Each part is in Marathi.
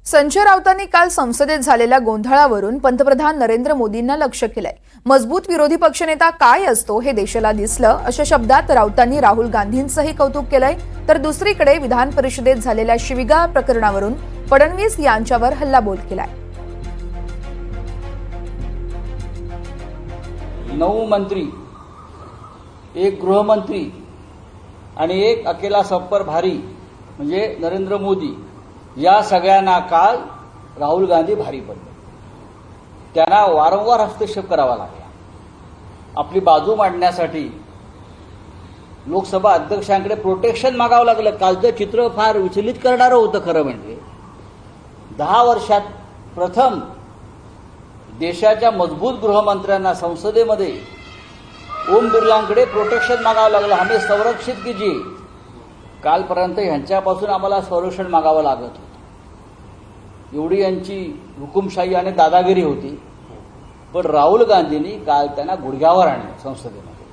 संजय राऊतांनी काल संसदेत झालेल्या गोंधळावरून पंतप्रधान नरेंद्र मोदींना लक्ष्य केलंय। मजबूत विरोधी पक्षनेता काय असतो हे देशाला दिसलं अशा शब्दात राऊतांनी राहुल गांधींचंही कौतुक केलंय। तर दुसरीकडे विधान परिषदेत झालेल्या शिवीगाळ प्रकरणावरून फडणवीस यांच्यावर हल्लाबोल केलाय। 9 मंत्री, एक गृहमंत्री आणि एक अकेला सप्पर भारी म्हणजे नरेंद्र मोदी, या सगळ्यांना काल राहुल गांधी भारी पडले। त्यांना वारंवार हस्तक्षेप करावा लागला। आपली बाजू मांडण्यासाठी लोकसभा अध्यक्षांकडे प्रोटेक्शन मागावं लागलं। कालचं चित्र फार विचलित करणारं होतं। खरं म्हणजे 10 वर्षात प्रथम देशाच्या मजबूत गृहमंत्र्यांना संसदेमध्ये ओम बिर्लांकडे प्रोटेक्शन मागावं लागलं। हमें संरक्षित कीजिए। कालपर्यंत ह्यांच्यापासून आम्हाला संरक्षण मागावं लागत होतं। एवढी यांची हुकुमशाही आणि दादागिरी होती। पण राहुल गांधींनी काल त्यांना गुडघ्यावर आणलं संसदेमध्ये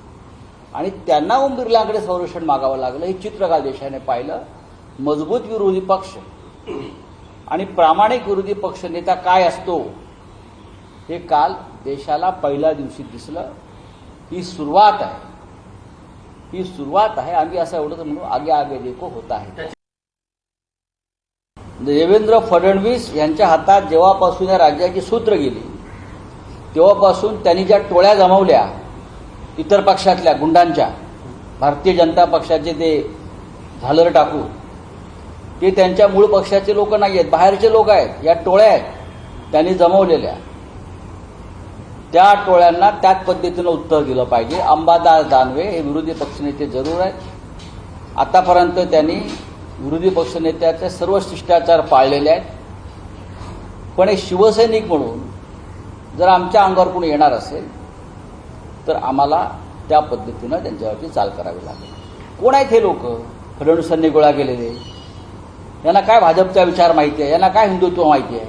आणि त्यांना ओम बिर्लांकडे संरक्षण मागावं लागलं। हे चित्र काल देशाने पाहिलं। मजबूत विरोधी पक्ष आणि प्रामाणिक विरोधी पक्ष नेता काय असतो हे काल देशाला पहिल्या दिवशी दिसलं। ही सुरुवात आहे। आम्ही असं एवढंच म्हणू, आगे आगे देखो होता है। देवेंद्र फडणवीस यांच्या हातात जेव्हापासून या राज्याची सूत्र गेली तेव्हापासून त्यांनी ज्या टोळ्या जमवल्या इतर पक्षातल्या गुंडांच्या, भारतीय जनता पक्षाचे ते झालर टाकू, ते त्यांच्या मूळ पक्षाचे लोक नाही आहेत, बाहेरचे लोक आहेत। या टोळ्या आहेत त्यांनी जमवलेल्या। त्या टोळ्यांना त्याच पद्धतीनं उत्तर दिलं पाहिजे। अंबादास दानवे हे विरोधी पक्षनेते जरूर आहेत। आतापर्यंत त्यांनी विरोधी पक्षनेत्याचे सर्व शिष्टाचार पाळलेले आहेत। पण एक शिवसैनिक म्हणून जर आमच्या अंगावर कोणी येणार असेल तर आम्हाला त्या पद्धतीनं त्यांच्यावरती चाल करावी लागेल। कोण आहेत हे लोक? फडणवीसांनी गोळा केलेले। यांना काय भाजपचा विचार माहिती आहे? यांना काय हिंदुत्व माहिती आहे?